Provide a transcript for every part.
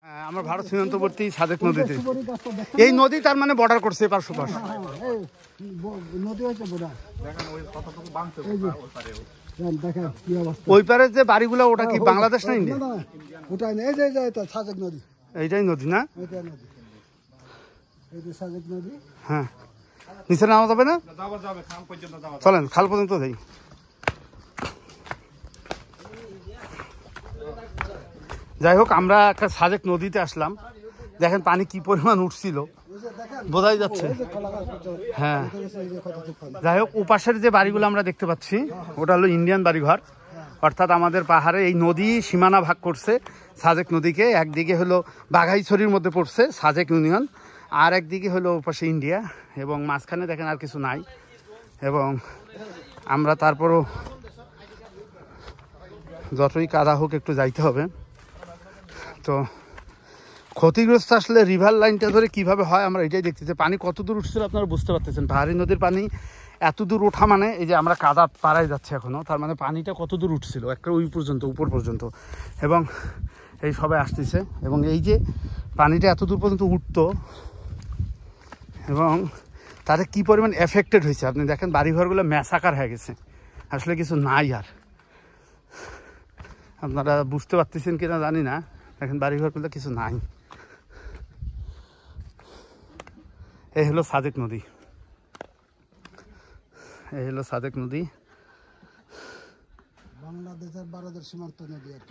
আমরা ভারত সীমান্তবর্তী সাজেক নদীতে, এই নদী তার মানে বর্ডার করছে এপার সুপার ওই পারে যে বাড়িগুলো, ওটা কি বাংলাদেশ না ইন্ডিয়া? এইটাই নদী না? হ্যাঁ, নিচে নামা যাবে না? চলেন খাল পর্যন্ত যাই। যাই হোক, আমরা একটা সাজেক নদীতে আসলাম। দেখেন পানি কি পরিমাণ উঠছিল, বোঝাই যাচ্ছে। হ্যাঁ, যাই হোক, ওপাশের যে বাড়িগুলো আমরা দেখতে পাচ্ছি ওটা হলো ইন্ডিয়ান বাড়িঘর। অর্থাৎ আমাদের পাহাড়ে এই নদী সীমানা ভাগ করছে সাজেক নদীকে। একদিকে হলো বাঘাইছড়ির মধ্যে পড়ছে সাজেক ইউনিয়ন, আর একদিকে হলো ওপাশে ইন্ডিয়া, এবং মাঝখানে দেখেন আর কিছু নাই। এবং আমরা তারপরও যতই কাদা হোক একটু যাইতে হবে। তো ক্ষতিগ্রস্ত আসলে রিভার লাইনটা ধরে কিভাবে হয় আমরা এটাই দেখতেছি। পানি কত দূর উঠছিল আপনারা বুঝতে পারতেছেন। পাহাড়ি নদীর পানি এত দূর ওঠা মানে, এই যে আমরা কাদা পাড়ায় যাচ্ছে এখনো, তার মানে পানিটা কত দূর উঠছিল একটা ওই পর্যন্ত, উপর পর্যন্ত। এবং এই সবাই আসতেছে, এবং এই যে পানিটা এত দূর পর্যন্ত উঠতো, এবং তাদের কি পরিমাণ এফেক্টেড হয়েছে আপনি দেখেন। বাড়িঘরগুলো ম্যাসাকার হয়ে গেছে, আসলে কিছু নাই আর। আপনারা বুঝতে পারতেছেন কিনা জানি না, দেখেন বাড়িঘরগুলো কিছু নাই। এই হলো সাজেক নদী, এই হলো সাজেক নদী।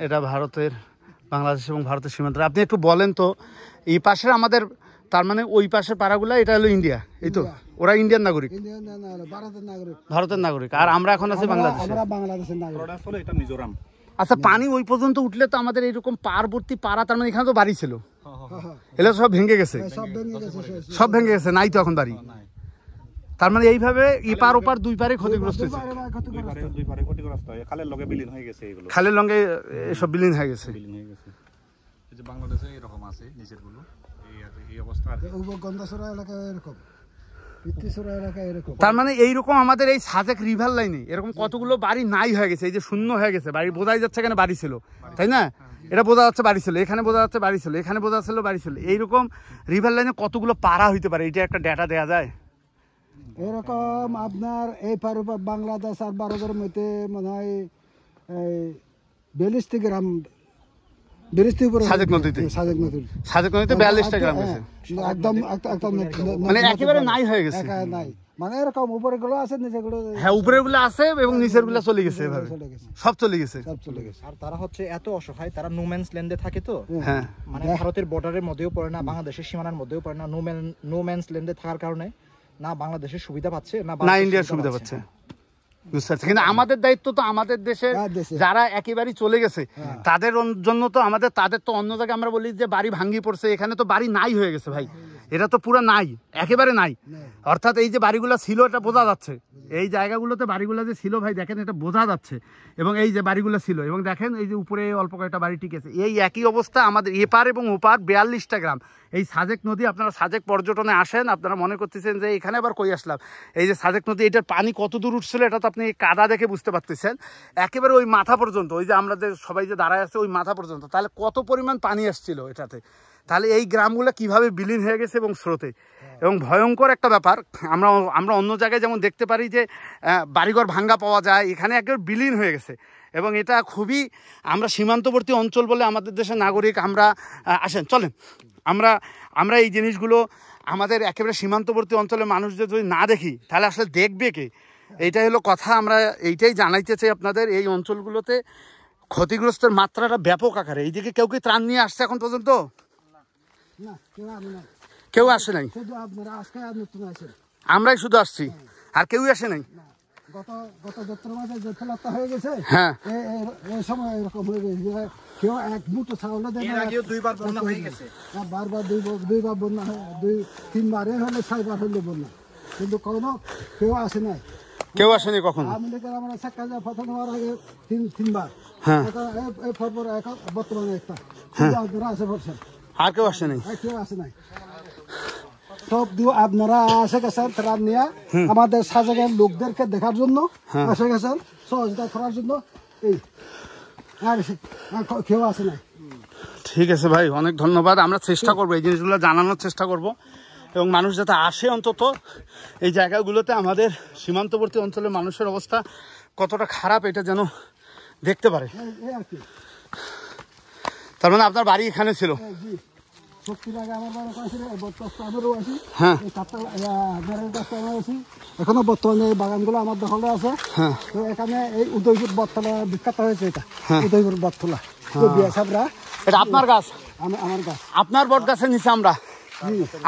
এটা ভারতের, বাংলাদেশ এবং ভারতের সীমান্ত। আপনি একটু বলেন তো, এই পাশে আমাদের, তার মানে ওই পাশের পাড়াগুলা এটা হলো ইন্ডিয়া, এই তো? ওরা ইন্ডিয়ান নাগরিক, ভারতের নাগরিক, আর আমরা এখন আছি বাংলাদেশের নাগরিক। আচ্ছা, পানি ওই পর্যন্ত উঠলে তো আমাদের এইরকম পার্বতী পাড়া, তার মানে এখানে তো বাড়ি ছিল, এগুলো সব ভেঙে গেছে, সব ভেঙে গেছে, নাই তো এখন বাড়ি। তার মানে এইভাবে এপার ওপার দুই পারে ক্ষতিগ্রস্ত হয়েছে, খালের লগে বিলীন হয়ে গেছে, খালের লগে এসব বিলীন হয়ে গেছে। বাংলাদেশে এরকম আছে নিচের গুলো, এই অবস্থা। তার মানে এইরকম আমাদের এই সাজেক রিভার লাইনে এরকম কতগুলো বাড়ি নাই হয়ে গেছে, এই যে শূন্য হয়ে গেছে বাড়ি। বোঝাই যাচ্ছে এখানে বাড়ি ছিল, তাই না? এটা বোঝা যাচ্ছে বাড়ি ছিল, এখানে বোঝা যাচ্ছে বাড়ি ছিল, এখানে বোঝা যাচ্ছিল বাড়ি ছিল। এইরকম রিভার লাইনে কতগুলো পাড়া হইতে পারে, এটা একটা ডেটা দেওয়া যায়? এরকম আপনার এই পার বাংলাদেশ আর ভারতের মধ্যে মনে হয় 42টি গ্রাম, সাজেক নদীতে 42টা গ্রাম গেছে, একদম মানে একেবারে নাই হয়ে গেছে। মানে এরকম উপরে গুলো আছে, নিচে গুলো, হ্যাঁ উপরে গুলো আছে এবং নিচের গুলো চলে গেছে, এভাবে সব চলে গেছে। আর তারা হচ্ছে এত অসহায়, তারা নোম্যান্স ল্যান্ডে থাকে তো, হ্যাঁ, মানে ভারতের বর্ডারের মধ্যেও পড়ে না, বাংলাদেশের সীমানার মধ্যেও পড়ে না। নোম্যান্স ল্যান্ডে থাকার কারণে না বাংলাদেশের সুবিধা পাচ্ছে, না ইন্ডিয়ার সুবিধা পাচ্ছে। বুঝতে পারছি, কিন্তু আমাদের দায়িত্ব তো আমাদের দেশে যারা একেবারেই চলে গেছে তাদের জন্য তো আমাদের, তাদের তো অন্য জায়গায় আমরা বলি যে বাড়ি ভাঙ্গি পড়ছে, এখানে তো বাড়ি নাই হয়ে গেছে ভাই, এটা তো পুরো নাই, একেবারে নাই। অর্থাৎ এই যে বাড়িগুলো ছিল এটা বোঝা যাচ্ছে, এই জায়গাগুলোতে বাড়িগুলো যে ছিল ভাই দেখেন এটা বোঝা যাচ্ছে, এবং এই যে বাড়িগুলো ছিল, এবং দেখেন এই যে উপরে অল্প কয়েকটা বাড়ি টিকেছে। এই একই অবস্থা আমাদের এপার এবং ওপার 42টা গ্রাম। এই সাজেক নদী, আপনারা সাজেক পর্যটনে আসেন, আপনারা মনে করতেছেন যে এখানে আবার কই আসলাম। এই যে সাজেক নদী, এটার পানি কত দূর উঠছিল এটা তো আপনি কাদা দেখে বুঝতে পারতেছেন, একেবারে ওই মাথা পর্যন্ত, ওই যে আমাদের সবাই যে দাঁড়ায় আছে ওই মাথা পর্যন্ত। তাহলে কত পরিমাণ পানি আসছিল এটাতে, তাহলে এই গ্রামগুলো কিভাবে বিলীন হয়ে গেছে এবং স্রোতে। এবং ভয়ঙ্কর একটা ব্যাপার, আমরা অন্য জায়গায় যেমন দেখতে পারি যে বাড়িঘর ভাঙ্গা পাওয়া যায়, এখানে একেবারে বিলীন হয়ে গেছে। এবং এটা খুবই, আমরা সীমান্তবর্তী অঞ্চল বলে আমাদের দেশের নাগরিক, আমরা আসেন চলেন, আমরা এই জিনিসগুলো আমাদের একেবারে সীমান্তবর্তী অঞ্চলের মানুষদের যদি না দেখি তাহলে আসলে দেখবে কে? এইটাই হলো কথা। আমরা এইটাই জানাইতে চাই আপনাদের, এই অঞ্চলগুলোতে ক্ষতিগ্রস্তের মাত্রাটা ব্যাপক আকারে। এইদিকে কেউ কি ত্রাণ নিয়ে আসছে এখন পর্যন্ত? কেউ আসে নাই, আমরাই শুধু আসছি, আর কেউই আসে নাই। গত চৈত্র মাসে যে ফেলাটা হয়ে গেছে, হ্যাঁ এই সময় এরকম হয়ে গেছে, কেউ এক মুঠো ছাগল দেয় না, দুইবার বন্যা হয়ে গেছে, বারবার দুইবার বন্যা হয়, 2-3 হলে 6বার হলে বন্যা, কিন্তু কোনো কেউ আসে নাই, কেউ আসেনি কখনো। আমি দেখলাম আমরা সাক্ষা প্রথম হওয়ার আগে 3বার, হ্যাঁ এখন বর্তমানে একটা, আপনারা আসে পড়ছেন, আর কেউ আসে নাই, কেউ আসে নাই। সব আপনারা আসে গেছেন ত্রাণ নিয়ে আমাদের সাজেকের লোকদেরকে দেখার জন্য আসে গেছেন, সহযোগিতা করার জন্য, এই আর কেউ আসে নাই। ঠিক আছে ভাই, অনেক ধন্যবাদ। আমরা চেষ্টা করবো এই জিনিসগুলো জানানোর চেষ্টা করব, এবং মানুষ যাতে আসে অন্তত এই জায়গাগুলোতে। আমাদের সীমান্তবর্তী অঞ্চলের মানুষের অবস্থা কতটা খারাপ এটা যেন দেখতে পারে। এই আর কি। তার মানে আপনার বাড়ি এখানে ছিল? জি, শক্তির আগে আমার বাড়ি ওখানে ছিল, এই বটগাছটা আমারও আছে। হ্যাঁ। এই কাঠটা নারিকেল গাছটা আমার আছে। এখনো বর্তমানে এই বাগানগুলো আমার দখলে আছে। হ্যাঁ। তো এখানে এই উদয়পুর বটতলা বিখ্যাত হয়েছে, এটা উদয়পুর বটতলা। তো বিয়াসাবরা এটা আপনার গাছ? আমার গাছ। আপনার বট গাছের নিচে আমরা,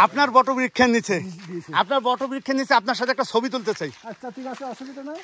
আপনার বটবৃক্ষের নিচে, আপনার বটবৃক্ষের নিচে আপনার সাথে একটা ছবি তুলতে চাই। আচ্ছা ঠিক আছে, অসুবিধা নেই।